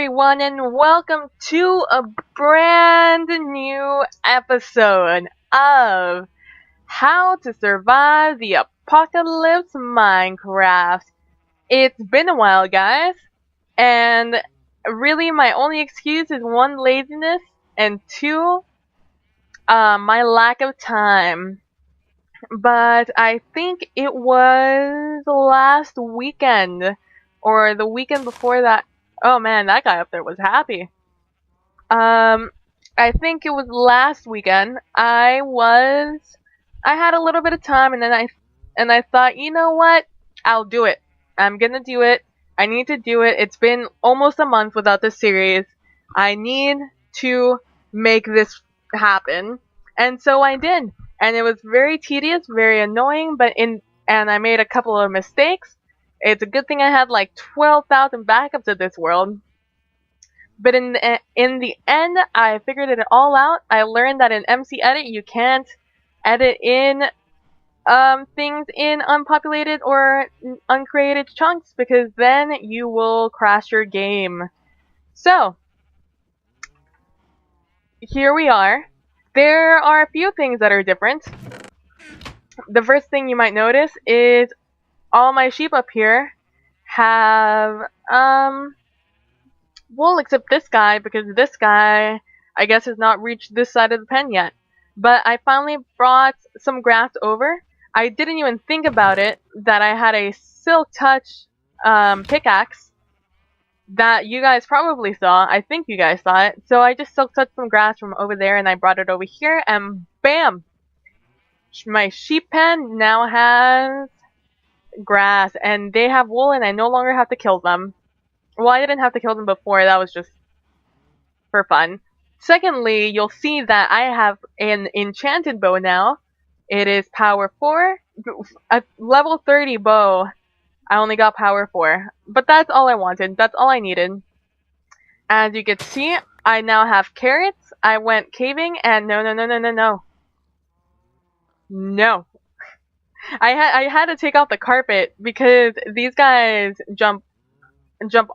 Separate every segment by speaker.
Speaker 1: everyone, and welcome to a brand new episode of How to Survive the Apocalypse Minecraft. It's been a while, guys, and really my only excuse is one, laziness, and two, my lack of time. But I think it was last weekend, or the weekend before that. Oh man, that guy up there was happy. Um, I think it was last weekend. I had a little bit of time, and then I thought, you know what? I'll do it. I'm gonna do it. I need to do it. It's been almost a month without this series. I need to make this happen, and so I did. And it was very tedious, very annoying, and I made a couple of mistakes. It's a good thing I had like 12,000 backups of this world. But in the end, I figured it all out. I learned that in MC Edit, you can't edit in things in unpopulated or uncreated chunks, because then you will crash your game. So, here we are. There are a few things that are different. The first thing you might notice is all my sheep up here have, well, except this guy, because this guy, I guess, has not reached this side of the pen yet. But I finally brought some grass over. I didn't even think about it, that I had a Silk Touch pickaxe that you guys probably saw. I think you guys saw it. So I just Silk Touched some grass from over there, and I brought it over here, and bam! My sheep pen now has grass, and they have wool, and I no longer have to kill them. Well, I didn't have to kill them before, that was just for fun. Secondly, you'll see that I have an enchanted bow now. It is power 4, a level 30 bow. I only got power 4, but that's all I wanted, that's all I needed. As you can see, I now have carrots. I went caving, and no. I had to take off the carpet because these guys jump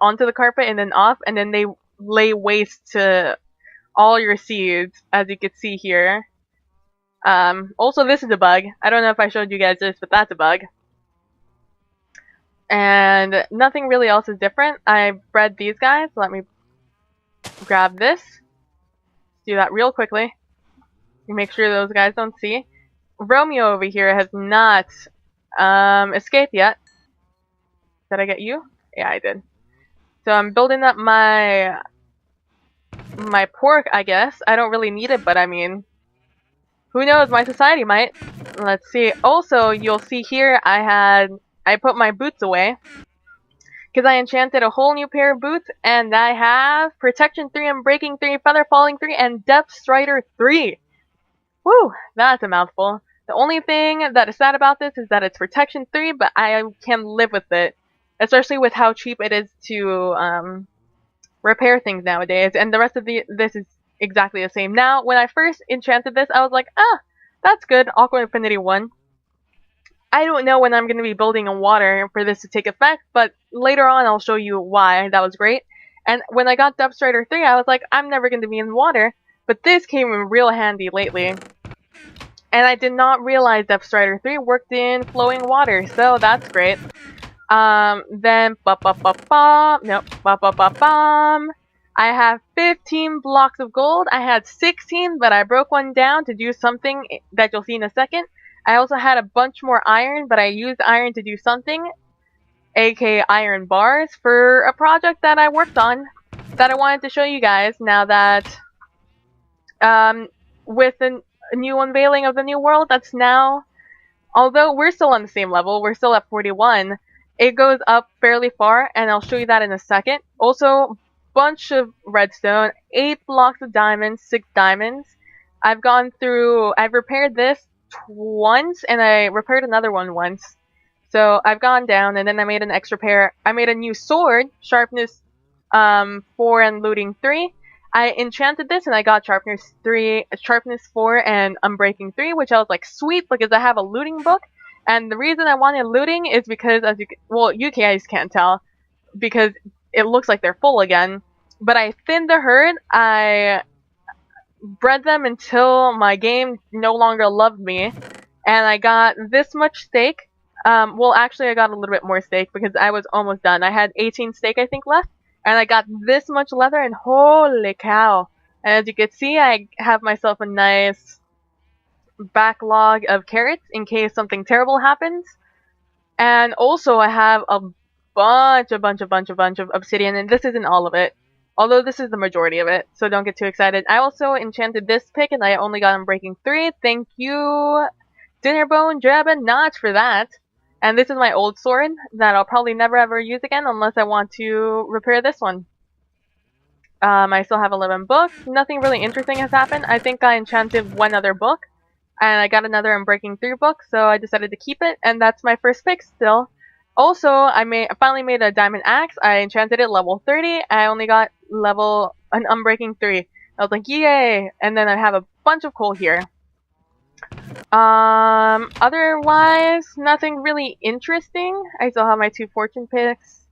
Speaker 1: onto the carpet and then off, and then they lay waste to all your seeds, as you can see here. Also, this is a bug. I don't know if I showed you guys this, but that's a bug. And nothing really else is different. I bred these guys. Let me grab this. Do that real quickly. Make sure those guys don't see. Romeo over here has not escaped yet. Did I get you? Yeah, I did. So I'm building up my pork, I guess. I don't really need it, but I mean, who knows? My society might. Let's see. Also, you'll see here I put my boots away because I enchanted a whole new pair of boots, and I have Protection 3, Unbreaking 3, Feather Falling 3, and Depth Strider 3. Woo, that's a mouthful. The only thing that is sad about this is that it's Protection 3, but I can live with it, especially with how cheap it is to repair things nowadays, and the rest of this is exactly the same. Now, when I first enchanted this, I was like, that's good, Aqua Infinity 1. I don't know when I'm going to be building in water for this to take effect, but later on I'll show you why that was great. And when I got Depth Strider 3, I was like, I'm never going to be in water, but this came in real handy lately. And I did not realize Depth Strider 3 worked in flowing water, so that's great. Then, I have 15 blocks of gold. I had 16, but I broke one down to do something that you'll see in a second. I also had a bunch more iron, but I used iron to do something, aka iron bars, for a project that I worked on that I wanted to show you guys now that, with the new unveiling of the new world, that's now, although we're still on the same level, we're still at 41, it goes up fairly far, and I'll show you that in a second. Also, bunch of redstone, 8 blocks of diamonds, 6 diamonds. I've repaired this once, and I repaired another one once. So I've gone down, and then I made an extra pair. I made a new sword, sharpness 4 and looting 3. I enchanted this, and I got sharpness 4 and unbreaking 3, which I was like, sweet, because I have a looting book. And the reason I wanted looting is because, you guys can't tell, because it looks like they're full again. but I thinned the herd. I bred them until my game no longer loved me, and I got this much steak. Well, actually, I got a little bit more steak because I was almost done. I had 18 steak, I think, left, and I got this much leather, and holy cow! And as you can see, I have myself a nice backlog of carrots in case something terrible happens. And also, I have a bunch of obsidian, and this isn't all of it. Although this is the majority of it, so don't get too excited. I also enchanted this pick, and I only got Unbreaking 3. Thank you, Dinnerbone, Jab, and Notch for that. And this is my old sword that I'll probably never ever use again unless I want to repair this one. I still have 11 books. Nothing really interesting has happened. I think I enchanted one other book, and I got another Unbreaking 3 book, so I decided to keep it, and that's my first pick still. Also, I finally made a diamond axe. I enchanted it level 30. I only got an Unbreaking 3. I was like, yay! And then I have a bunch of coal here. Otherwise, nothing really interesting. I still have my 2 fortune picks.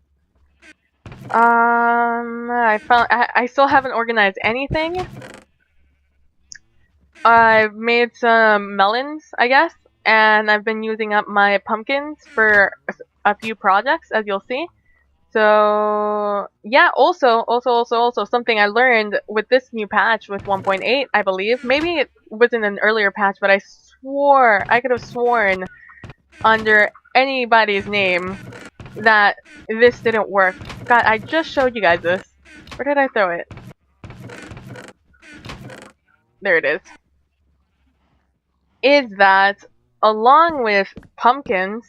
Speaker 1: I still haven't organized anything. I've made some melons, I guess, and I've been using up my pumpkins for a few projects, as you'll see. So, yeah, also, something I learned with this new patch with 1.8, I believe. Maybe it was in an earlier patch, but I could have sworn under anybody's name that this didn't work. God, I just showed you guys this. Where did I throw it? There it is. Is that, along with pumpkins,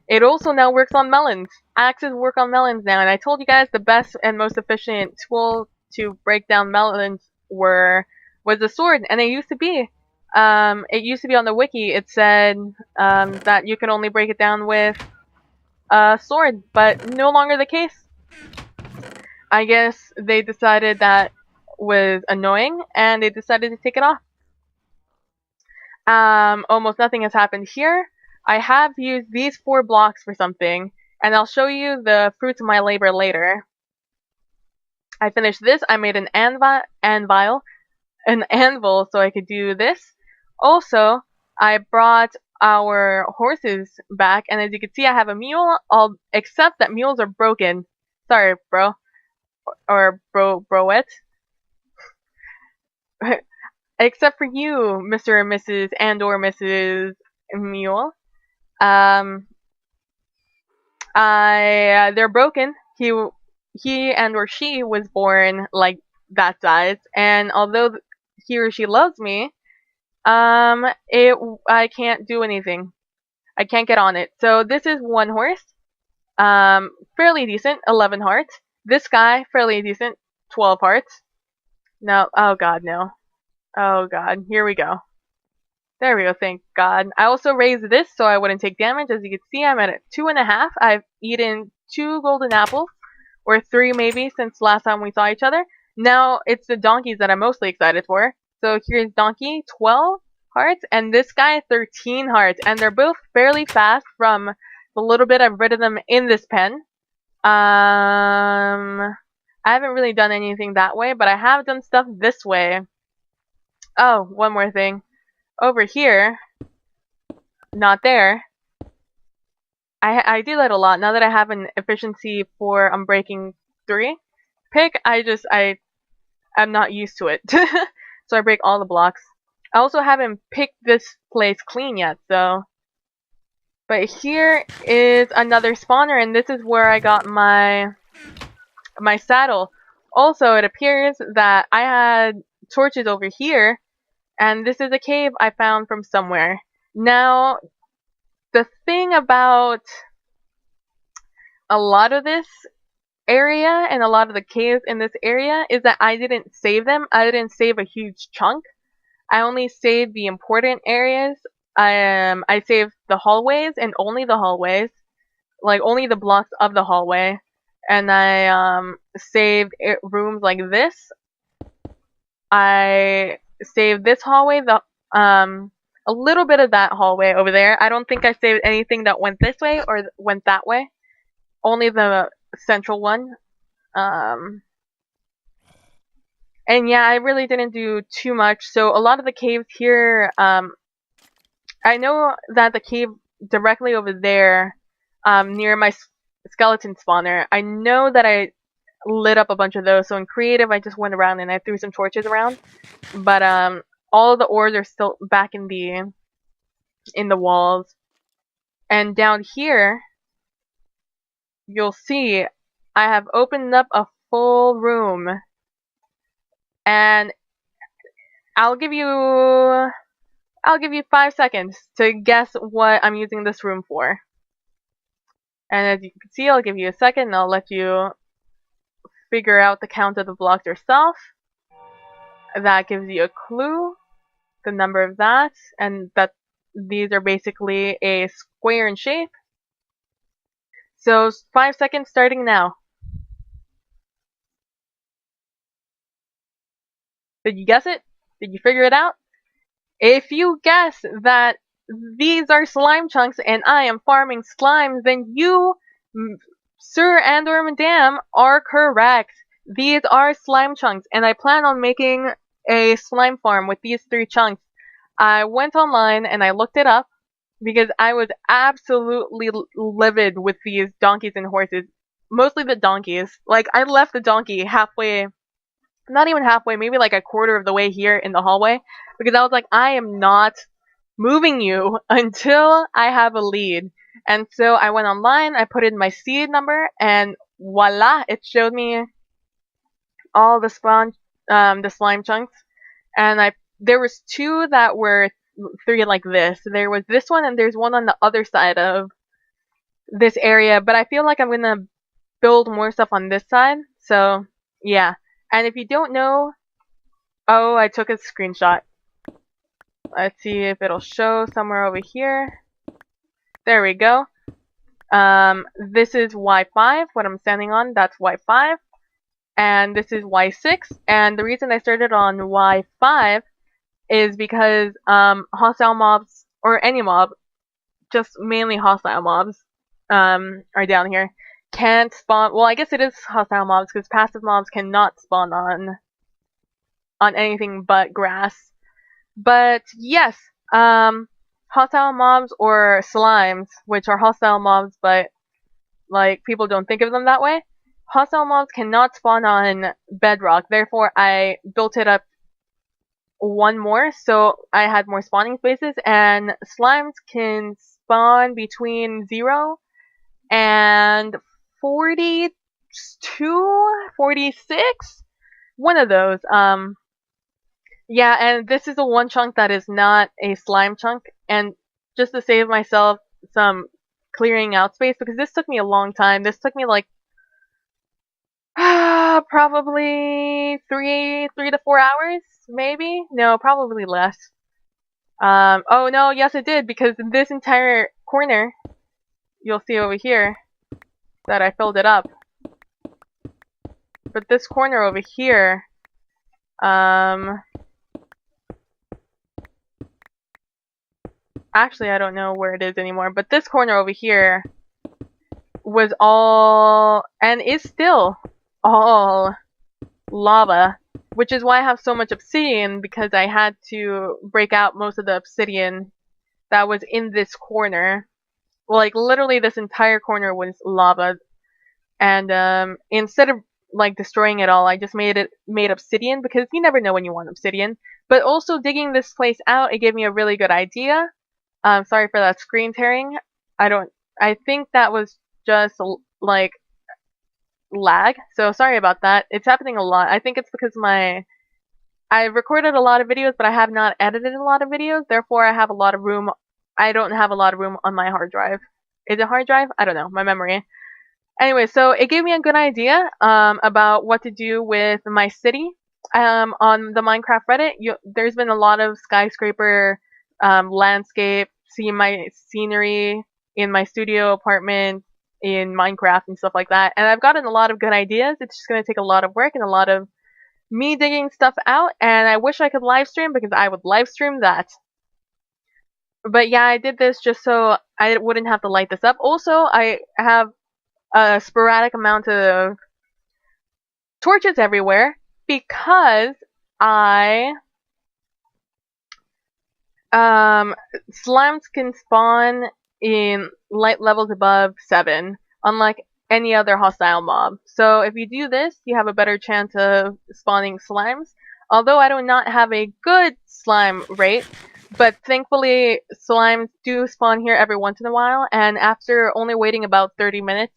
Speaker 1: it also now works on melons. Axes work on melons now, and I told you guys the best and most efficient tool to break down melons was the sword, and it used to be. It used to be on the wiki. It said that you can only break it down with a sword, but no longer the case. I guess they decided that was annoying, and they decided to take it off. Almost nothing has happened here. I have used these 4 blocks for something, and I'll show you the fruits of my labor later. I finished this. I made an anvil so I could do this. Also, I brought our horses back, and as you can see, I have a mule, except that mules are broken. Sorry, bro. Or broette. Except for you, Mr. and Mrs. and/or Mrs. Mule. They're broken. He and/or she was born like that size, and although he or she loves me, I can't do anything. I can't get on it. So this is one horse, fairly decent, 11 hearts. This guy, fairly decent, 12 hearts. No, oh god, no. Oh god, here we go. There we go, thank god. I also raised this so I wouldn't take damage. As you can see, I'm at 2.5. I've eaten 2 golden apples, or 3 maybe, since last time we saw each other. Now, it's the donkeys that I'm mostly excited for. So here's Donkey, 12 hearts, and this guy, 13 hearts. And they're both fairly fast from the little bit I've rid of them in this pen. I haven't really done anything that way, but I have done stuff this way. Oh, one more thing. Over here, not there. I do that a lot. Now that I have an efficiency for Unbreaking 3 pick, I'm not used to it. So I break all the blocks. I also haven't picked this place clean yet, so. But here is another spawner, and this is where I got my saddle. Also, it appears that I had torches over here, and this is a cave I found from somewhere. Now, the thing about a lot of this area and a lot of the caves in this area is that I didn't save them. I didn't save a huge chunk. I only saved the important areas. I saved the hallways and only the hallways, like only the blocks of the hallway, and I saved rooms like this. I saved this hallway, a little bit of that hallway over there. I don't think I saved anything that went this way or went that way. Only the central one. Um, and yeah, I really didn't do too much. So a lot of the caves here, I know that the cave directly over there, near my skeleton spawner, I know that I lit up a bunch of those. So in creative, I just went around and I threw some torches around. But all the ores are still back in the walls. And down here, you'll see I have opened up a full room, and I'll give you 5 seconds to guess what I'm using this room for. And as you can see, I'll give you a second and I'll let you figure out the count of the blocks yourself. That gives you a clue, the number of that, and that these are basically a square in shape. So 5 seconds starting now. Did you guess it? Did you figure it out? If you guess that these are slime chunks and I am farming slimes, then you, sir and or madam, are correct. These are slime chunks, and I plan on making a slime farm with these 3 chunks. I went online and I looked it up because I was absolutely livid with these donkeys and horses. Mostly the donkeys. Like, I left the donkey halfway, not even halfway, maybe like a quarter of the way here in the hallway, because I was like, I am not moving you until I have a lead. And so I went online, I put in my seed number, and voila, it showed me all the the slime chunks. And there was 2 that were 3 like this. There was this one, and there's one on the other side of this area, but I feel like I'm gonna build more stuff on this side. So yeah. And if you don't know, oh, I took a screenshot. Let's see if it'll show somewhere over here. There we go. This is Y5, what I'm standing on, that's Y5. And this is Y6. And the reason I started on Y5 is because hostile mobs, or any mob, just mainly hostile mobs, are down here. Can't spawn, well, I guess it is hostile mobs, because passive mobs cannot spawn on anything but grass. But yes, hostile mobs or slimes, which are hostile mobs, but like people don't think of them that way. Hostile mobs cannot spawn on bedrock, therefore I built it up 1 more, so I had more spawning spaces, and slimes can spawn between 0 and 42, 46? One of those. Yeah, and this is the 1 chunk that is not a slime chunk, and just to save myself some clearing out space, because this took me a long time. This took me like probably 3 to 4 hours, maybe? No, probably less. Oh no, yes it did, because this entire corner, you'll see over here, that I filled it up. But this corner over here, actually I don't know where it is anymore, but this corner over here was all, and is still, all lava, which is why I have so much obsidian, because I had to break out most of the obsidian that was in this corner. Well, like literally this entire corner was lava, and instead of like destroying it all, I just made obsidian, because you never know when you want obsidian. But also digging this place out, it gave me a really good idea. Sorry for that screen tearing. I think that was just like lag, so sorry about that. It's happening a lot. I think it's because I've recorded a lot of videos, but I have not edited a lot of videos, therefore I have a lot of room. I don't have a lot of room on my hard drive. Is it hard drive? I don't know, my memory. Anyway, so it gave me a good idea about what to do with my city. On the Minecraft Reddit, there's been a lot of skyscraper landscape, see my scenery in my studio apartment in Minecraft and stuff like that, and I've gotten a lot of good ideas. It's just going to take a lot of work and a lot of me digging stuff out, and I wish I could live stream, because I would live stream that. But yeah, I did this just so I wouldn't have to light this up. Also, I have a sporadic amount of torches everywhere because I slimes can spawn in light levels above 7, unlike any other hostile mob. So if you do this, you have a better chance of spawning slimes. Although I do not have a good slime rate, but thankfully slimes do spawn here every once in a while, and after only waiting about 30 minutes,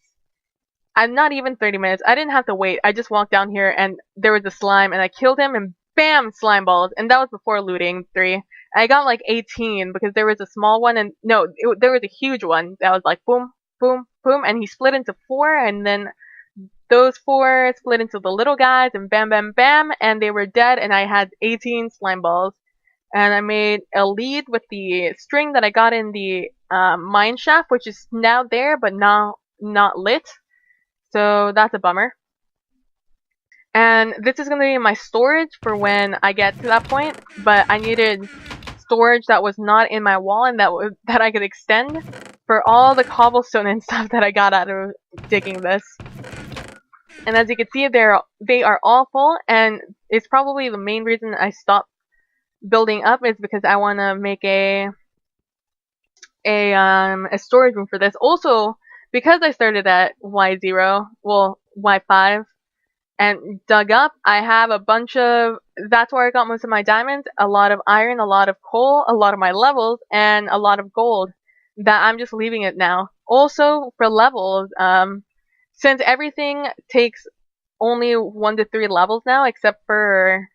Speaker 1: I'm not even 30 minutes, I didn't have to wait, I just walked down here and there was a slime and I killed him and bam, slime balls, and that was before looting 3. I got like 18 because there was a small one and no, there was a huge one that was like boom, boom, boom, and he split into 4, and then those 4 split into the little guys and bam, bam, bam, and they were dead, and I had 18 slime balls. And I made a lead with the string that I got in the mine shaft, which is now there but now not lit. So that's a bummer. And this is going to be my storage for when I get to that point, but I needed storage that was not in my wall and that I could extend for all the cobblestone and stuff that I got out of digging this. And as you can see, they are all full, and it's probably the main reason I stopped building up is because I want to make a storage room for this. Also, because I started at Y0, well, Y5, and dug up, I have a bunch of, that's where I got most of my diamonds, a lot of iron, a lot of coal, a lot of my levels, and a lot of gold that I'm just leaving it now. Also, for levels, since everything takes only 1 to 3 levels now, except for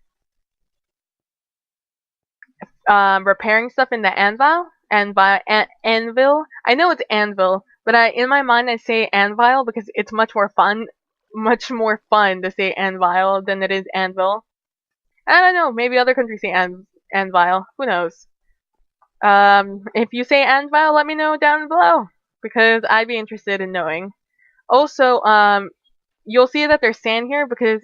Speaker 1: repairing stuff in the anvil, anvil. I know it's anvil, but in my mind I say anvil because it's much more fun to say anvil than it is anvil. I don't know, maybe other countries say anvil. Who knows? If you say anvil, let me know down below because I'd be interested in knowing. Also, you'll see that there's sand here because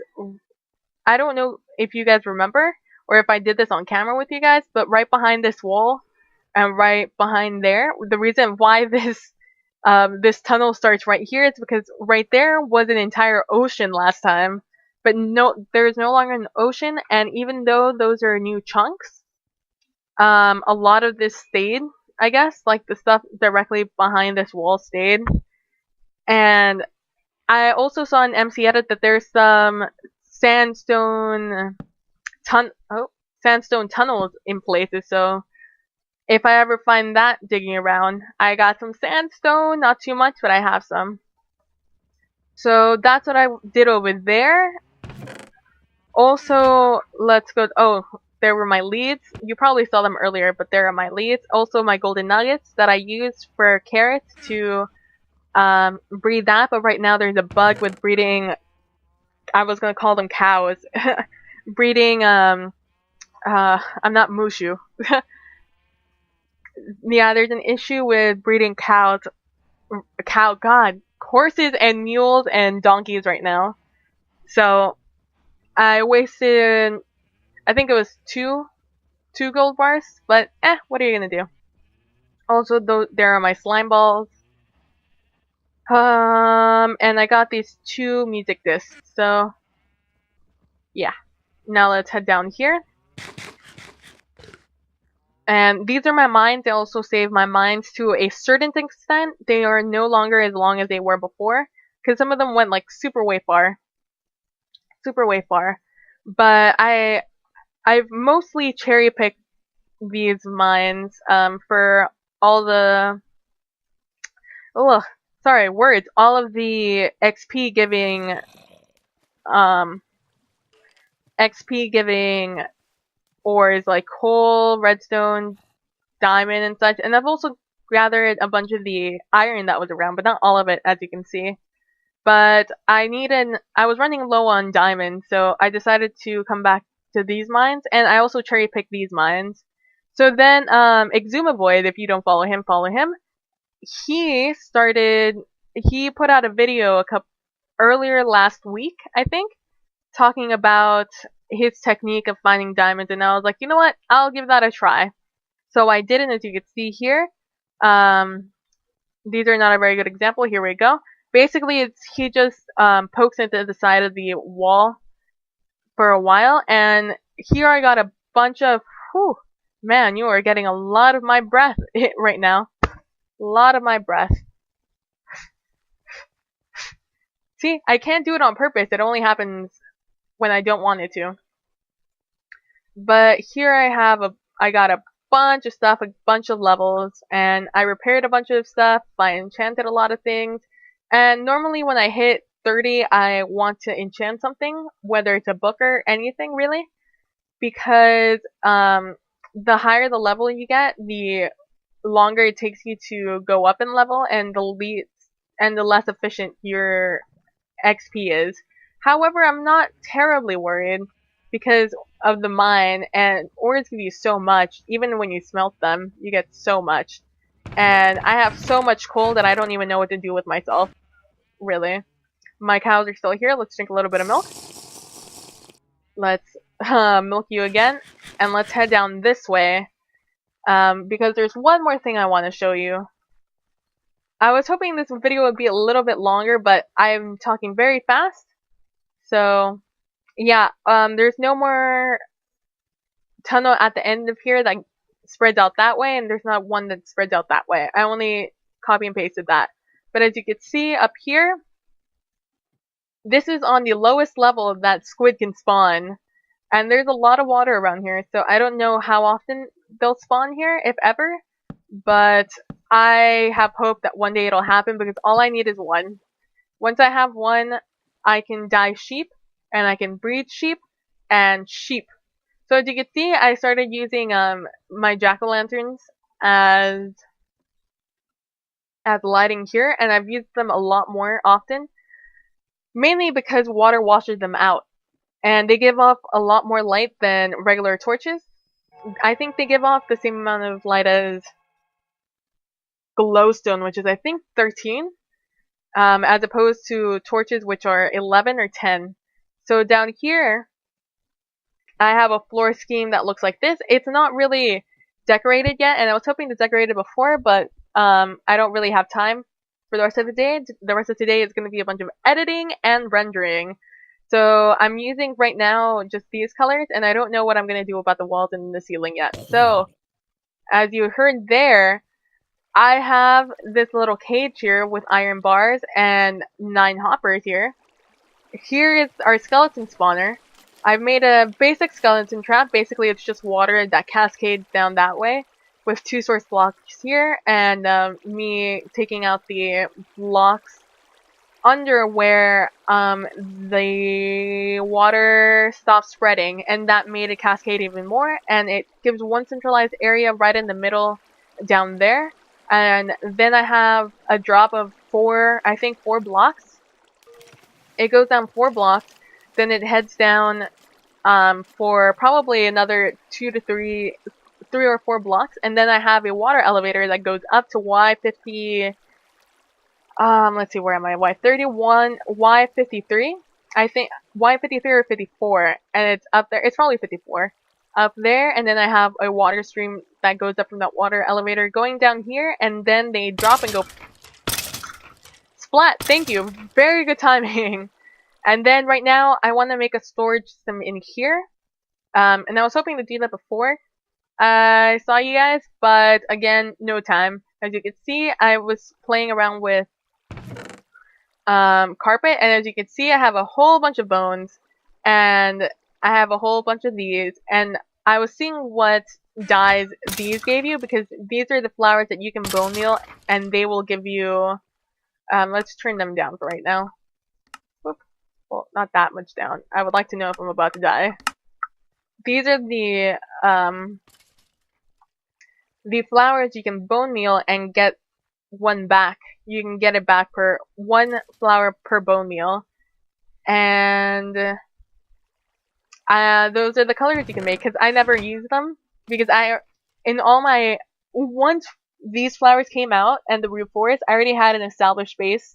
Speaker 1: I don't know if you guys remember or if I did this on camera with you guys, but right behind this wall and right behind there, the reason why this tunnel starts right here is because right there was an entire ocean last time, but no, there is no longer an ocean, and even though those are new chunks, a lot of this stayed, I guess, like the stuff directly behind this wall stayed. And I also saw in MC Edit that there's some sandstone tunnels in places, so if I ever find that digging around, I got some sandstone, not too much, but I have some. So that's what I did over there. Also, let's go, oh, there were my leads. You probably saw them earlier, but there are my leads. Also my golden nuggets that I used for carrots to breed that, but right now there's a bug with breeding, I was gonna call them cows, breeding, I'm not Mushu. Yeah, there's an issue with breeding horses and mules and donkeys right now. So, I wasted, I think it was two gold bars, but what are you gonna do? Also, there are my slime balls. And I got these 2 music discs, so, yeah. Now let's head down here. And these are my mines. They also save my mines to a certain extent. They are no longer as long as they were before, because some of them went like super way far. But I've mostly cherry picked these mines for all the all of the XP giving ores like coal, redstone, diamond, and such. And I've also gathered a bunch of the iron that was around, but not all of it, as you can see. But I was running low on diamond, so I decided to come back to these mines, and I also cherry picked these mines. So then, Exuma Void, if you don't follow him, he put out a video earlier last week, I think, talking about his technique of finding diamonds, and I was like, you know what, I'll give that a try. So I did, and as you can see here, these are not a very good example. Here we go. Basically, he just pokes into the side of the wall for a while, and here I got a bunch of. Whew, man, you are getting a lot of my breath right now. A lot of my breath. See, I can't do it on purpose. It only happens when I don't want it to. But here I got a bunch of stuff, a bunch of levels, and I repaired a bunch of stuff. I enchanted a lot of things. And normally when I hit 30, I want to enchant something, whether it's a book or anything really, because the higher the level you get, the longer it takes you to go up in level, and the less efficient your XP is. However, I'm not terribly worried because of the mine, and ores give you so much. Even when you smelt them, you get so much. And I have so much coal that I don't even know what to do with myself, really. My cows are still here. Let's drink a little bit of milk. Let's milk you again, and let's head down this way, because there's one more thing I want to show you. I was hoping this video would be a little bit longer, but I'm talking very fast. So, yeah, there's no more tunnel at the end of here that spreads out that way, and there's not one that spreads out that way. I only copy and pasted that. But as you can see up here, this is on the lowest level that squid can spawn. And there's a lot of water around here, so I don't know how often they'll spawn here, if ever. But I have hope that one day it'll happen, because all I need is one. Once I have one, I can dye sheep, and I can breed sheep, and sheep. So as you can see, I started using my jack-o'-lanterns as lighting here, and I've used them a lot more often, mainly because water washes them out, and they give off a lot more light than regular torches. I think they give off the same amount of light as glowstone, which is I think 13, as opposed to torches, which are 11 or 10. So down here, I have a floor scheme that looks like this. It's not really decorated yet, and I was hoping to decorate it before, but I don't really have time for the rest of the day. The rest of today is going to be a bunch of editing and rendering. So I'm using right now just these colors, and I don't know what I'm going to do about the walls and the ceiling yet. So, as you heard there, I have this little cage here with iron bars and 9 hoppers here. Here is our skeleton spawner. I've made a basic skeleton trap. Basically, it's just water that cascades down that way, with 2 source blocks here, and me taking out the blocks under where the water stops spreading, and that made it cascade even more, and it gives one centralized area right in the middle down there. And then I have a drop of 4 blocks. It goes down 4 blocks, then it heads down for probably another 3 or 4 blocks, and then I have a water elevator that goes up to Y50. Let's see, where am I? Y31, Y53. I think Y53 or 54, and it's up there. It's probably 54. Up there, and then I have a water stream that goes up from that water elevator going down here, and then they drop and go splat. Thank you. Very good timing. And then right now, I want to make a storage system in here. And I was hoping to do that before I saw you guys, but again, no time. As you can see, I was playing around with carpet, and as you can see, I have a whole bunch of bones, and I have a whole bunch of these, and I was seeing what dyes these gave you, because these are the flowers that you can bone meal, and they will give you, let's turn them down for right now. Whoop. Well, not that much down. I would like to know if I'm about to die. These are the flowers you can bone meal and get one back. You can get it back per 1 flower per bone meal. And those are the colors you can make, because I never use them, because once these flowers came out and the root forest, I already had an established base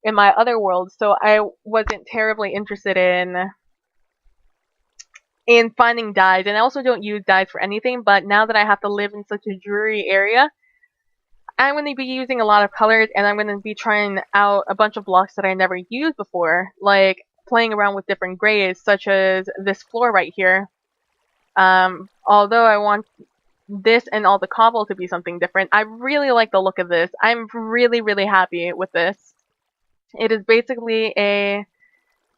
Speaker 1: in my other world, so I wasn't terribly interested in finding dyes, and I also don't use dyes for anything, but now that I have to live in such a dreary area, I'm going to be using a lot of colors, and I'm going to be trying out a bunch of blocks that I never used before, like playing around with different grays, such as this floor right here. Although I want this and all the cobble to be something different, I really like the look of this. I'm really, really happy with this. It is basically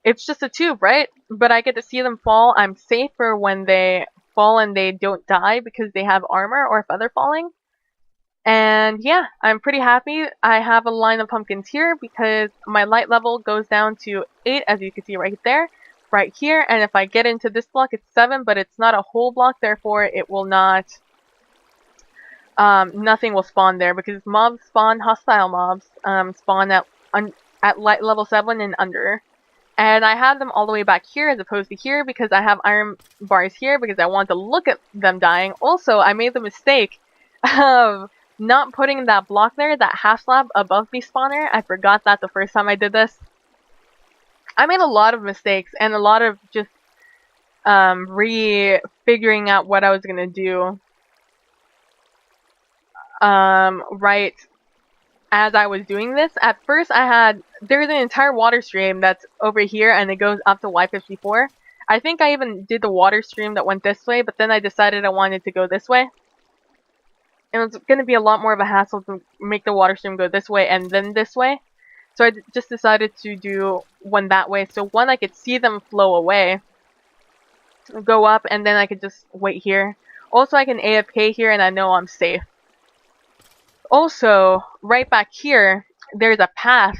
Speaker 1: it's just a tube, right? But I get to see them fall. I'm safer when they fall and they don't die because they have armor or feather falling. And yeah, I'm pretty happy. I have a line of pumpkins here because my light level goes down to 8, as you can see right there, right here. And if I get into this block, it's 7, but it's not a whole block, therefore it will not, nothing will spawn there because mobs spawn, hostile mobs, spawn at light level 7 and under. And I have them all the way back here as opposed to here because I have iron bars here because I want to look at them dying. Also, I made the mistake of not putting that block there, that half slab above me spawner. I forgot that the first time I did this. I made a lot of mistakes and a lot of just figuring out what I was gonna do right as I was doing this. At first there's an entire water stream that's over here and it goes up to Y54. I think I even did the water stream that went this way, but then I decided I wanted to go this way. And it was going to be a lot more of a hassle to make the water stream go this way and then this way. So I just decided to do one that way. So one, I could see them flow away, go up, and then I could just wait here. Also, I can AFK here and I know I'm safe. Also, right back here, there's a path.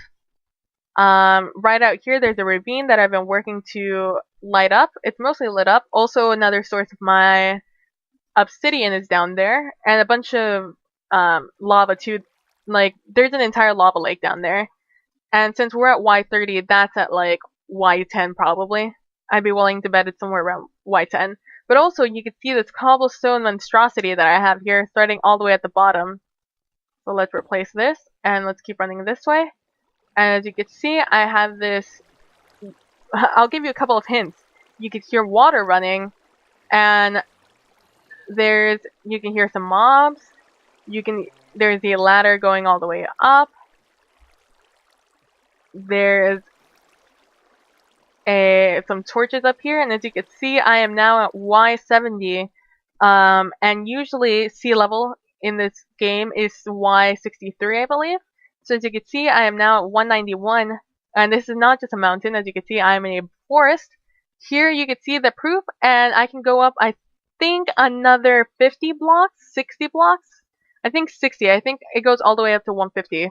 Speaker 1: Right out here, there's a ravine that I've been working to light up. It's mostly lit up. Also, another source of my obsidian is down there, and a bunch of lava too. Like, there's an entire lava lake down there. And since we're at Y30, that's at like Y10 probably. I'd be willing to bet it's somewhere around Y10. But also, you can see this cobblestone monstrosity that I have here, starting all the way at the bottom. So let's replace this, and let's keep running this way. And as you can see, I have this. I'll give you a couple of hints. You can hear water running, and you can hear some mobs. There's the ladder going all the way up. There's some torches up here, and as you can see, I am now at Y70. And usually sea level in this game is Y63, I believe. So as you can see, I am now at 191, and this is not just a mountain. As you can see, I am in a forest. Here you can see the proof, and I can go up, I think, another 50 blocks, 60 blocks. I think 60. I think it goes all the way up to 150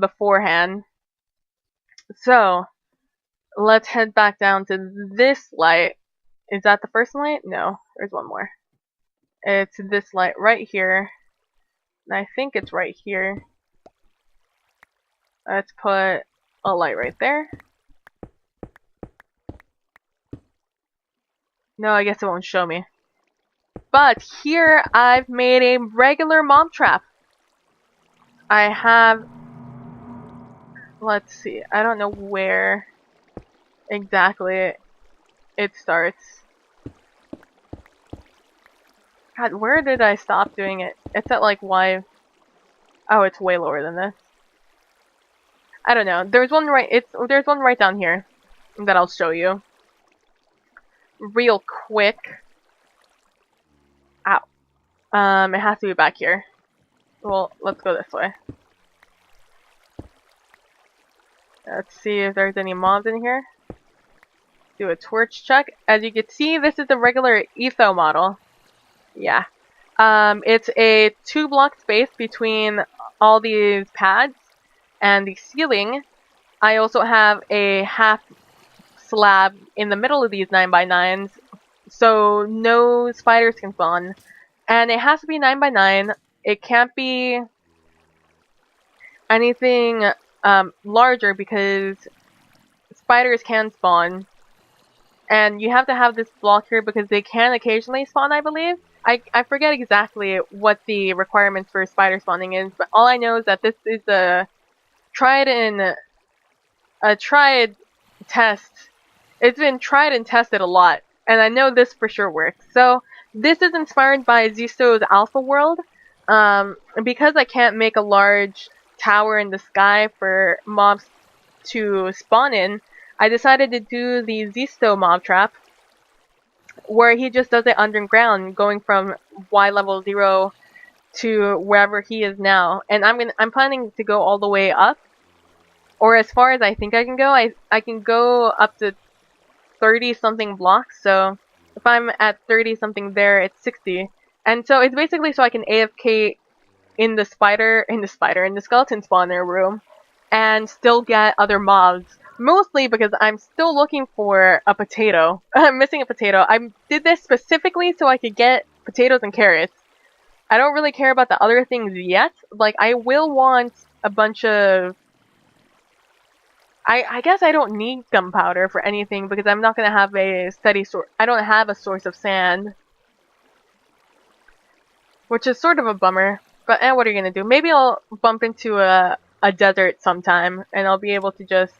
Speaker 1: beforehand. So let's head back down to this light. Is that the first light? No, there's one more. It's this light right here. And I think it's right here. Let's put a light right there. No, I guess it won't show me. But here I've made a regular mob trap. I have, let's see, I don't know where exactly it starts. God, where did I stop doing it? It's at like Y. Oh, it's way lower than this. I don't know. There's one right down here that I'll show you real quick. Ow. It has to be back here. Well, let's go this way. Let's see if there's any mobs in here. Do a torch check. As you can see, this is the regular etho model. Yeah. It's a 2-block space between all these pads and the ceiling. I also have a half slab in the middle of these 9x9s, so no spiders can spawn. And it has to be 9x9. It can't be anything larger because spiders can spawn. And you have to have this block here because they can occasionally spawn, I believe. I forget exactly what the requirements for spider spawning is, but all I know is that this is a tried test. It's been tried and tested a lot, and I know this for sure works. So this is inspired by Zisto's Alpha World, Because I can't make a large tower in the sky for mobs to spawn in, I decided to do the Zisto mob trap, where he just does it underground, going from Y level 0 to wherever he is now. And I'm planning to go all the way up, or as far as I think I can go. I can go up to 30 something blocks, so if I'm at 30 something there, it's 60. And so it's basically so I can AFK in the skeleton spawner room and still get other mobs. Mostly because I'm still looking for a potato. I'm missing a potato. I did this specifically so I could get potatoes and carrots. I don't really care about the other things yet. Like, I will want a bunch of... I guess I don't need gunpowder for anything because I'm not going to have a steady source. I don't have a source of sand. Which is sort of a bummer. But what are you going to do? Maybe I'll bump into a desert sometime and I'll be able to just...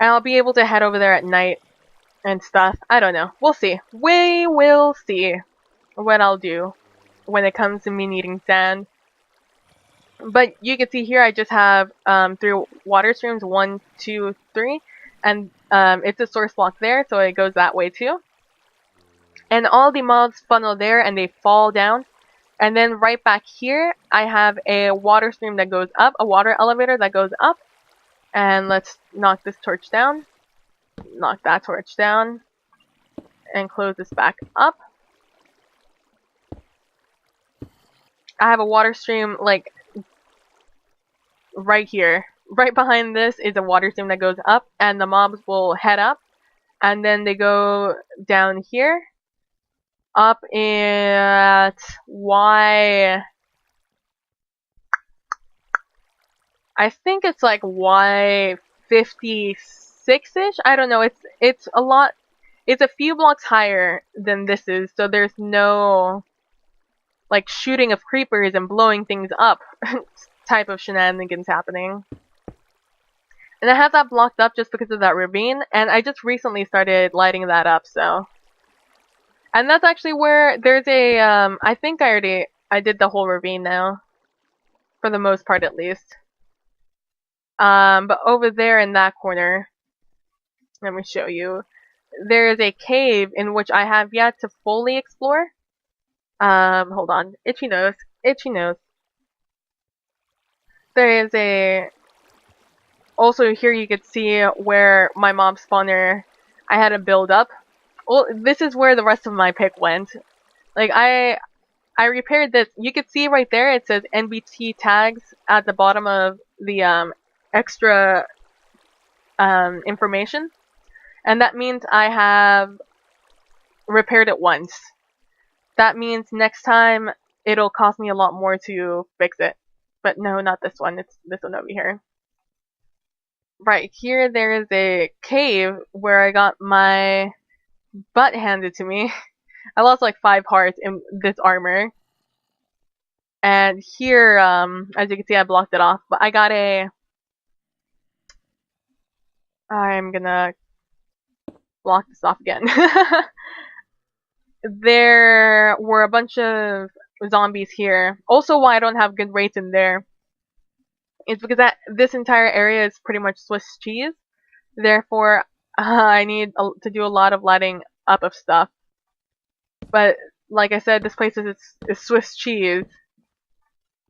Speaker 1: And I'll be able to head over there at night and stuff. I don't know. We'll see. We will see what I'll do when it comes to me needing sand. But you can see here I just have 3 water streams, 1, 2, 3, and it's a source block there, so it goes that way too. And all the mobs funnel there and they fall down. And then right back here I have a water stream that goes up, a water elevator that goes up. And let's knock this torch down. Knock that torch down. And close this back up. I have a water stream like right here. Right behind this is a water stream that goes up, and the mobs will head up, and then they go down here, up at Y. I think it's like Y56-ish. I don't know. It's a lot. It's a few blocks higher than this is, so there's no like shooting of creepers and blowing things up type of shenanigans happening. And I have that blocked up just because of that ravine, and I just recently started lighting that up, so. And that's actually where there's a, I think I did the whole ravine now. For the most part, at least. But over there in that corner, let me show you. There is a cave in which I have yet to fully explore. Hold on. Itchy nose. Itchy nose. There is a... Also here you could see where my mob spawner, I had to build up. Well, this is where the rest of my pick went. Like, I repaired this. You could see right there it says NBT tags at the bottom of the extra information. And that means I have repaired it once. That means next time it'll cost me a lot more to fix it. But no, not this one. It's this one over here. Right here there is a cave where I got my butt handed to me. I lost like 5 hearts in this armor. And here, as you can see, I blocked it off. But I got a... I'm gonna block this off again. There were a bunch of zombies here. Also why I don't have good rates in there is because this entire area is pretty much Swiss cheese. Therefore, I need to do a lot of lighting up of stuff. But, like I said, this place is Swiss cheese.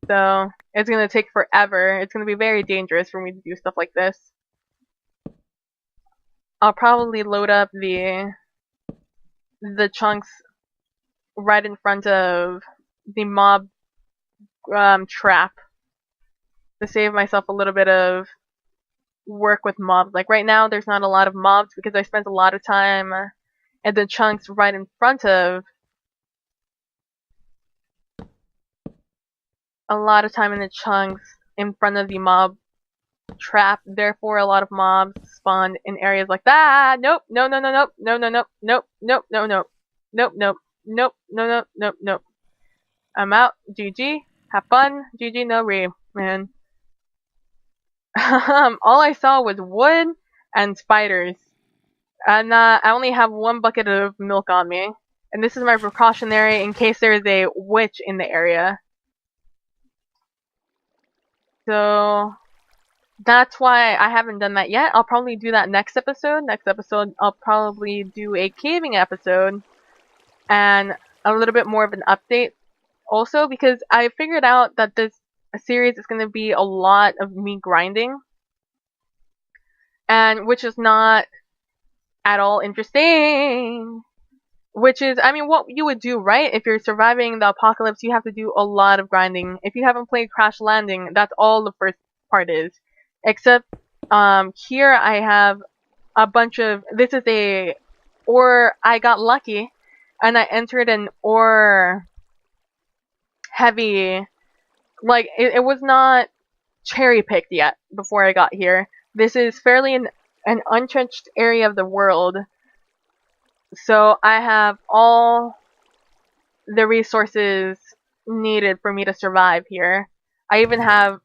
Speaker 1: So, it's gonna take forever. It's gonna be very dangerous for me to do stuff like this. I'll probably load up the chunks right in front of the mob trap to save myself a little bit of work with mobs. Like right now there's not a lot of mobs because I spent a lot of time at the chunks right in front of the mob trap. Therefore a lot of mobs spawned in areas like that. Nope, no, no, no, nope, no, no, nope, nope, nope, no, nope, nope, nope, nope, no, nope, nope, nope. I'm out. GG. Have fun. GG, no re, man. All I saw was wood and spiders. And I only have 1 bucket of milk on me. And this is my precautionary in case there is a witch in the area. So that's why I haven't done that yet. I'll probably do that next episode. Next episode, I'll probably do a caving episode and a little bit more of an update also, because I figured out that this series is going to be a lot of me grinding, and which is not at all interesting. Which is, I mean, what you would do, right? If you're surviving the apocalypse, you have to do a lot of grinding. If you haven't played Crash Landing, that's all the first part is. Except, here I have a bunch of, this is a, or I got lucky, and I entered an ore heavy, like, it was not cherry picked yet before I got here. This is fairly an untouched area of the world. So I have all the resources needed for me to survive here. I even have,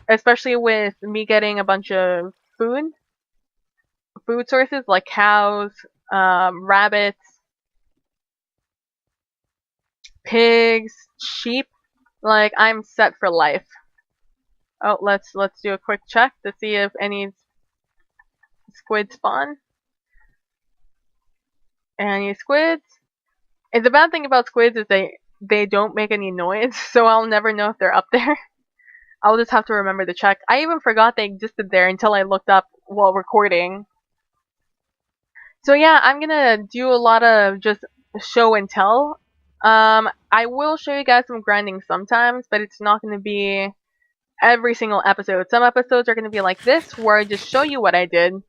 Speaker 1: especially with me getting a bunch of food sources like cows, rabbits, pigs, sheep. Like, I'm set for life. Oh, let's do a quick check to see if any squid spawn. Any squids? And the bad thing about squids is they don't make any noise, so I'll never know if they're up there. I'll just have to remember to check. I even forgot they existed there until I looked up while recording. So yeah, I'm gonna do a lot of just show and tell. I will show you guys some grinding sometimes, but it's not gonna be every single episode. Some episodes are gonna be like this, where I just show you what I did.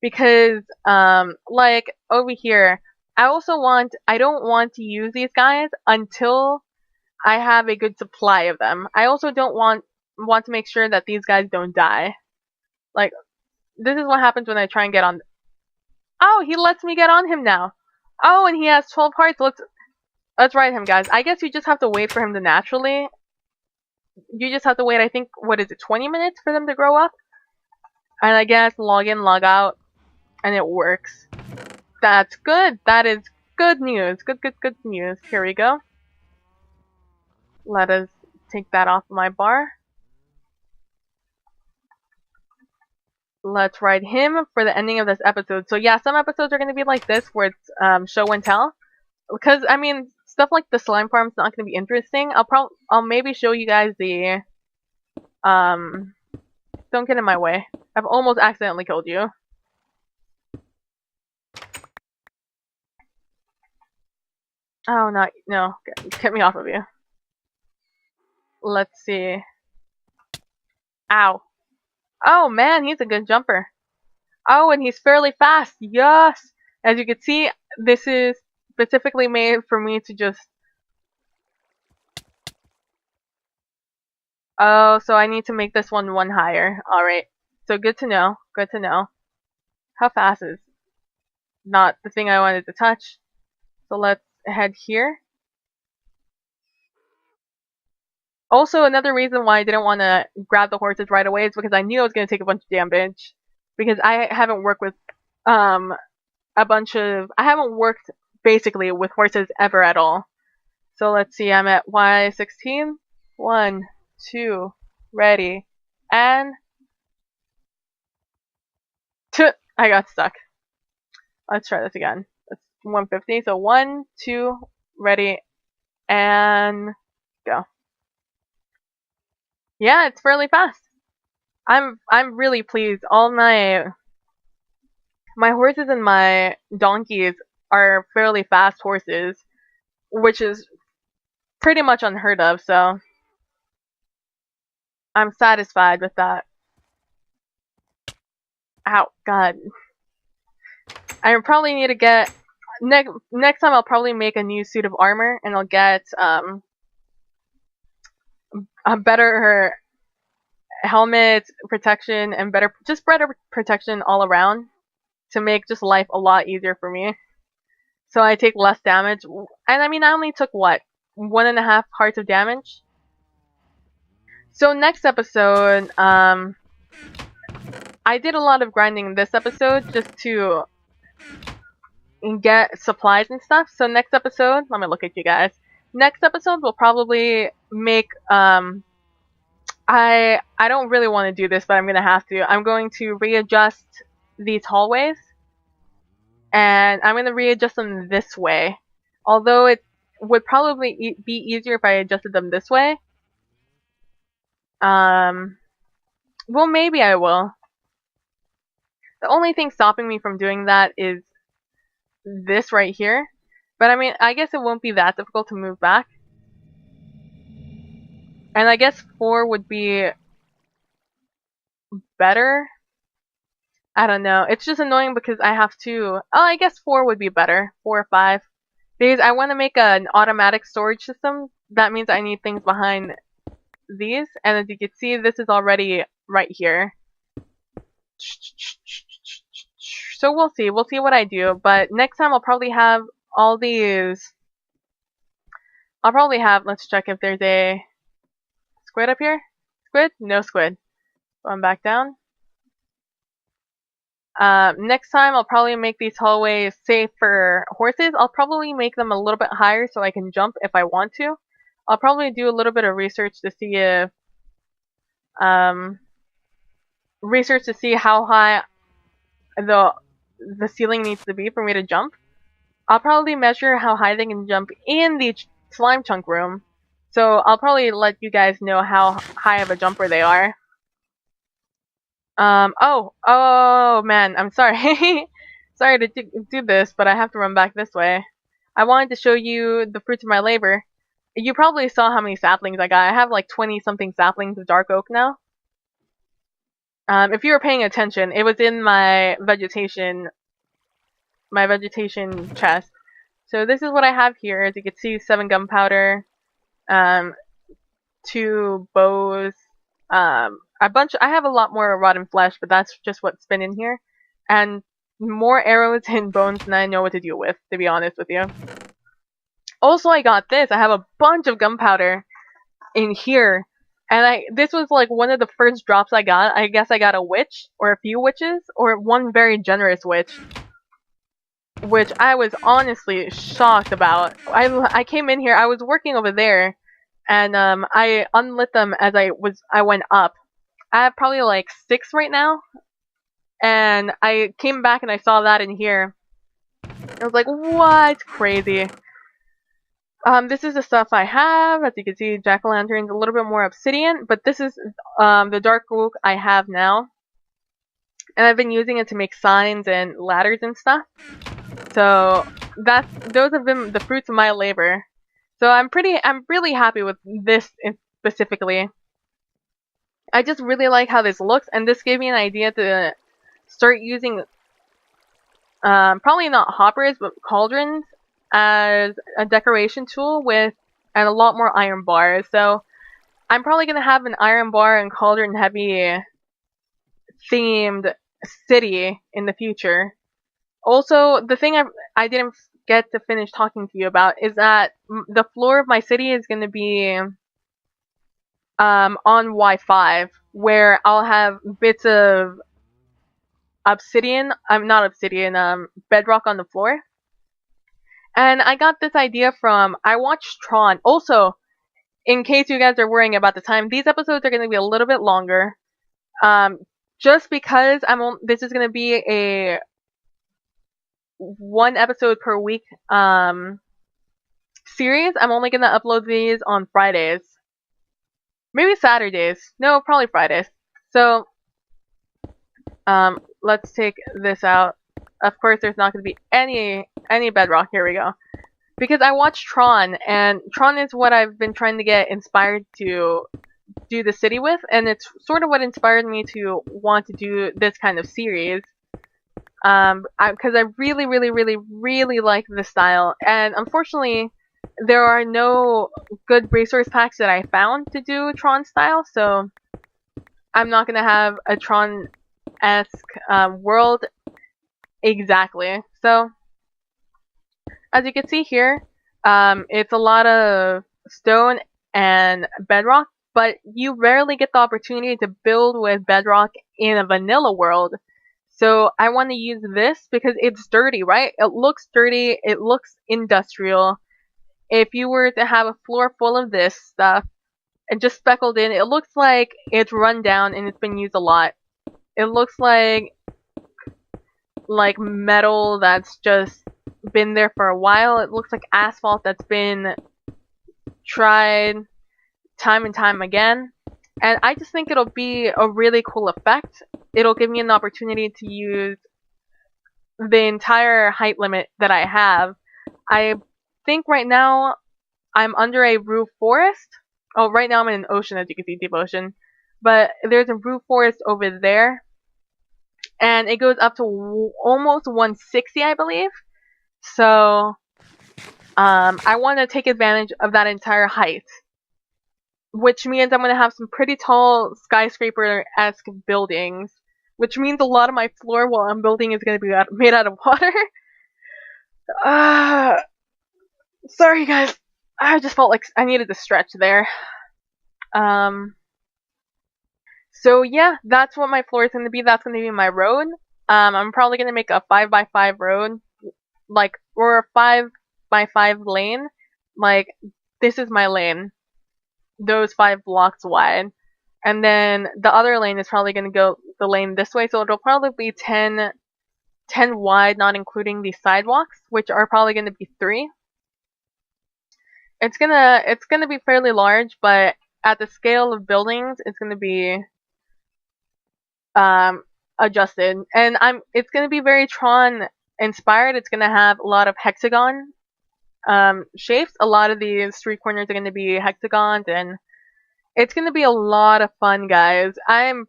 Speaker 1: Because, like, over here, I don't want to use these guys until I have a good supply of them. I also don't want to make sure that these guys don't die. Like, this is what happens when I try and get on. Oh, he lets me get on him now. Oh, and he has 12 hearts. Let's ride him, guys. I guess you just have to wait for him to naturally. You just have to wait, I think, what is it, 20 minutes for them to grow up? And I guess log in, log out, and it works. That's good. That is good news. Good news. Here we go. Let us take that off my bar. Let's ride him for the ending of this episode. So yeah, some episodes are going to be like this, where it's show and tell. Because, I mean, stuff like the slime farm's not going to be interesting. I'll maybe show you guys the, don't get in my way. I've almost accidentally killed you. Oh, no, get me off of you. Let's see. Ow. Oh man, he's a good jumper. Oh, and he's fairly fast. Yes! As you can see, this is specifically made for me to just... Oh, so I need to make this one higher. Alright. So good to know. Good to know. How fast is... Not the thing I wanted to touch. So let's head here. Also, another reason why I didn't want to grab the horses right away is because I knew I was going to take a bunch of damage. Because I haven't worked with, I haven't worked basically with horses ever at all. So let's see, I'm at Y16. 1, 2, ready, and... I got stuck. Let's try this again. That's 150, so 1, 2, ready, and go. Yeah, it's fairly fast. I'm really pleased. All my horses and my donkeys are fairly fast horses, which is pretty much unheard of, so I'm satisfied with that. Ow, God. I probably need to get... Next time I'll probably make a new suit of armor, and I'll get, a better helmet protection and better protection all around to make just life a lot easier for me. So I take less damage. And I mean, I only took, what, 1.5 hearts of damage? So next episode, I did a lot of grinding this episode just to, get supplies and stuff. So next episode, let me look at you guys. Next episode, we'll probably make I don't really want to do this, but I'm gonna have to. I'm going to readjust these hallways, and I'm gonna readjust them this way. Although it would probably be easier if I adjusted them this way. Well, maybe I will. The only thing stopping me from doing that is this right here. But I mean, I guess it won't be that difficult to move back. And I guess 4 would be better. I don't know. It's just annoying because I have to... Oh, I guess 4 would be better. 4 or 5. Because I want to make an automatic storage system. That means I need things behind these. And as you can see, this is already right here. So we'll see. We'll see what I do. But next time I'll probably have all these... I'll probably have... Let's check if there's a... Squid up here? Squid? No squid. Going back down. Next time I'll probably make these hallways safe for horses. I'll probably make them a little bit higher so I can jump if I want to. I'll probably do a little bit of research to see if how high the ceiling needs to be for me to jump. I'll probably measure how high they can jump in the slime chunk room. So I'll probably let you guys know how high of a jumper they are. Oh man, I'm sorry. Sorry to do this, but I have to run back this way. I wanted to show you the fruits of my labor. You probably saw how many saplings I got. I have like 20 something saplings of dark oak now. If you were paying attention, it was in my vegetation chest. So this is what I have here. As you can see, 7 gunpowder, 2 bows, a bunch. I have a lot more rotten flesh, but that's just what's been in here, and more arrows and bones than I know what to do with, to be honest with you. Also, I got this. I have a bunch of gunpowder in here, and this was like one of the first drops I got. I guess I got a witch, or a few witches, or one very generous witch, which I was honestly shocked about. I came in here. I was working over there, and I unlit them as I went up. I have probably like 6 right now, and I came back and I saw that in here. I was like, what? Crazy. This is the stuff I have. As you can see, jack-o'-lanterns, a little bit more obsidian, but this is the dark oak I have now. And I've been using it to make signs and ladders and stuff. So those have been the fruits of my labor. So I'm really happy with this specifically. I just really like how this looks, and this gave me an idea to start using probably not hoppers, but cauldrons as a decoration tool and a lot more iron bars. So I'm probably gonna have an iron bar and cauldron heavy themed city in the future. Also, the thing I didn't get to finish talking to you about is that the floor of my city is gonna be on Y5, where I'll have bits of obsidian, not obsidian, bedrock on the floor. And I got this idea from, I watched Tron. Also, in case you guys are worrying about the time, these episodes are going to be a little bit longer. Just because this is going to be a 1 episode per week series, I'm only going to upload these on Fridays. Maybe Saturdays. No, probably Fridays. So, let's take this out. Of course, there's not going to be any bedrock. Here we go. Because I watched Tron, and Tron is what I've been trying to get inspired to do the city with, and it's sort of what inspired me to want to do this kind of series. Because I really, really, really, really like the style, and unfortunately, there are no good resource packs that I found to do Tron style, so I'm not going to have a Tron-esque world exactly. So, as you can see here, it's a lot of stone and bedrock, but you rarely get the opportunity to build with bedrock in a vanilla world. So I want to use this because it's dirty, right? It looks dirty. It looks industrial. If you were to have a floor full of this stuff and just speckled in, it looks like it's run down and it's been used a lot. It looks like metal that's just been there for a while. It looks like asphalt that's been tried time and time again. And I just think it'll be a really cool effect. It'll give me an opportunity to use the entire height limit that I have. I think right now I'm under a roof forest. Oh, right now I'm in an ocean, as you can see, deep ocean. But there's a roof forest over there. And it goes up to almost 160, I believe. So, I want to take advantage of that entire height. Which means I'm going to have some pretty tall skyscraper-esque buildings. Which means a lot of my floor while I'm building is going to be made out of water. Sorry guys. I just felt like I needed to stretch there. So yeah, that's what my floor is going to be. That's going to be my road. I'm probably going to make a 5x5 road. Or a 5x5 lane. Like, this is my lane. Those 5 blocks wide. And then the other lane is probably going to go the lane this way. So it'll probably be 10 wide, not including these sidewalks, which are probably going to be 3. It's gonna be fairly large, but at the scale of buildings, it's gonna be adjusted, and it's gonna be very Tron inspired. It's gonna have a lot of hexagon shapes. A lot of these street corners are gonna be hexagons, and it's gonna be a lot of fun, guys. I'm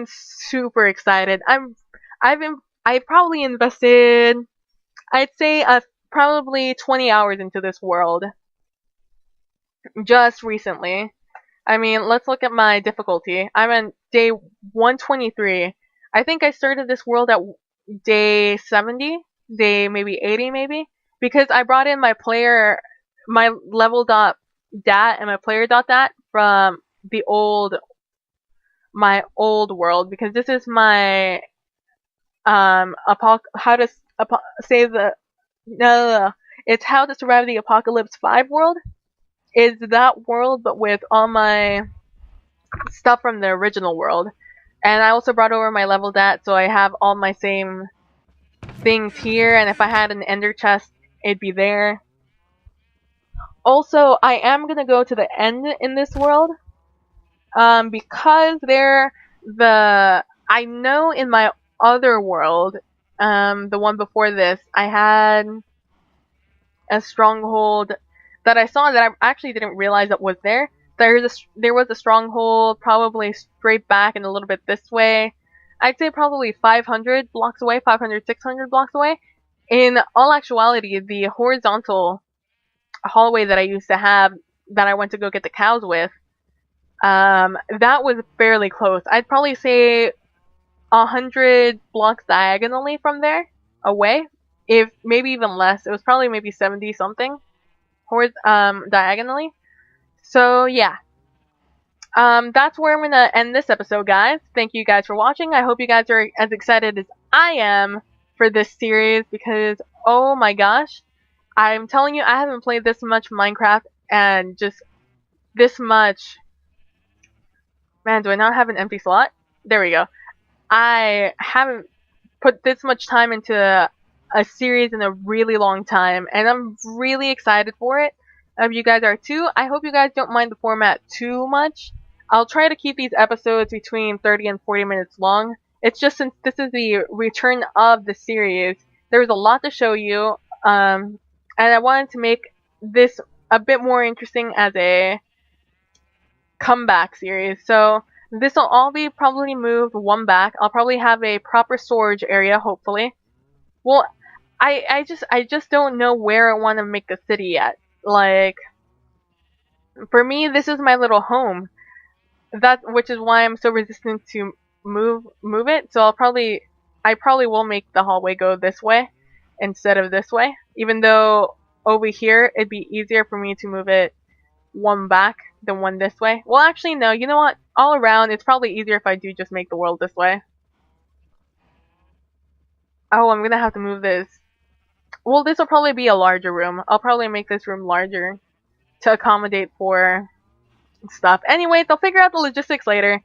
Speaker 1: super excited. I've probably invested, I'd say, probably 20 hours into this world just recently. I mean, let's look at my difficulty. I'm on day 123. I think I started this world at day 70, day maybe 80 maybe, because I brought in my level.dat and my player.dat from my old world, because this is my it's How to Survive the Apocalypse 5 world. Is that world, but with all my stuff from the original world. And I also brought over my level dat, so I have all my same things here, and if I had an ender chest, it'd be there. Also, I am gonna go to the end in this world, because I know in my other world, the one before this, I had a stronghold that I saw that I actually didn't realize that was there. There was a stronghold probably straight back and a little bit this way. I'd say probably 500 blocks away, 500, 600 blocks away. In all actuality, the horizontal hallway that I used to have, that I went to go get the cows with, that was fairly close. I'd probably say 100 blocks diagonally from there away, if maybe even less. It was probably maybe 70 something diagonally. So yeah, that's where I'm gonna end this episode, guys. Thank you guys for watching. I hope you guys are as excited as I am for this series, because oh my gosh, I'm telling you, I haven't played this much Minecraft and just this much. Man, do I not have an empty slot? There we go. I haven't put this much time into a series in a really long time, and I'm really excited for it. If you guys are too, I hope you guys don't mind the format too much. I'll try to keep these episodes between 30 and 40 minutes long. It's just since this is the return of the series, there's a lot to show you, and I wanted to make this a bit more interesting as a comeback series. So this will all be probably moved one back. I'll probably have a proper storage area, hopefully. Well, I just don't know where I want to make the city yet. Like, for me, this is my little home. Which is why I'm so resistant to move it. So I probably will make the hallway go this way instead of this way. Even though over here it'd be easier for me to move it one back than one this way. Well, actually no. You know what? All around, it's probably easier if I do just make the world this way. Oh, I'm gonna have to move this. Well, this will probably be a larger room. I'll probably make this room larger to accommodate for stuff. Anyway, they'll figure out the logistics later.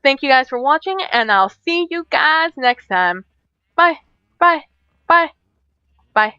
Speaker 1: Thank you guys for watching, and I'll see you guys next time. Bye. Bye. Bye. Bye.